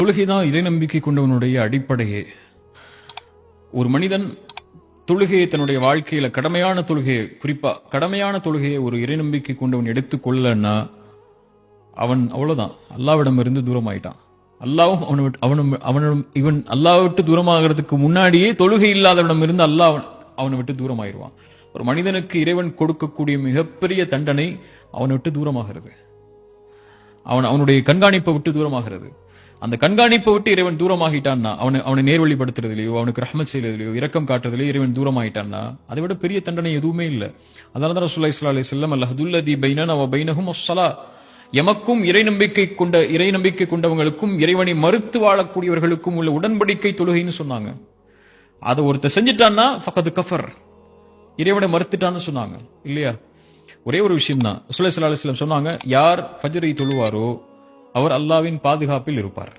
தொழுகைதான் இறை நம்பிக்கை கொண்டவனுடைய அடிப்படையே. ஒரு மனிதன் தொழுகையை தன்னுடைய வாழ்க்கையில கடமையான தொழுகையை, குறிப்பா கடமையான தொழுகையை ஒரு இறை நம்பிக்கை கொண்டவன் எடுத்துக்கொள்ளன்னா அவன் அவ்வளவுதான், அல்லாவிடம் இருந்து தூரமாயிட்டான். அல்லாவும் இவன் அல்லாஹ் விட்டு தூரமாகிறதுக்கு முன்னாடியே தொழுகை இல்லாதவனிடம் இருந்து அல்லாஹ் அவனை விட்டு தூரமாயிருவான். ஒரு மனிதனுக்கு இறைவன் கொடுக்கக்கூடிய மிகப்பெரிய தண்டனை அவனை விட்டு தூரமாகிறது, அவனுடைய கண்காணிப்பை விட்டு தூரமாகிறது. அந்த கண்காணிப்பை விட்டு இறைவன் தூரமாகிட்டான்னா, அவனை நேர்வழிப்படுத்துறதுலையோ அவனுக்கு ரஹ்மத் செய்யறதுலையோ இரக்கம் காட்டுறதுலையோ இறைவன் தூரமாயிட்டான்னா அதை விட பெரிய தண்டனை எதுவுமே இல்லை. அதனாலதான் ரசூலுல்லாஹி ஸல்லல்லாஹு அலைஹி வஸல்லம் அல்ஹதுல்லதி பைனனா வ பைனஹும் அஸ்ஸலா, எமக்கும் இறை நம்பிக்கை கொண்டவங்களுக்கும் இறைவனை மறுத்து வாழக்கூடியவர்களுக்கும் உள்ள உடன்படிக்கை தொழுகைன்னு சொன்னாங்க. அதை ஒருத்தர் செஞ்சுட்டான்னா ஃபக்கத் கஃபர், இறைவனை மறுத்துட்டான்னு சொன்னாங்க இல்லையா? ஒரே ஒரு விஷயம் தான் ரசூலுல்லாஹி ஸல்லல்லாஹு அலைஹி வஸல்லம் சொன்னாங்க, யார் ஃபஜ்ரை தொழுவாரோ அவர் அல்லாஹ்வின் பாதுகாப்பில் இருப்பார்.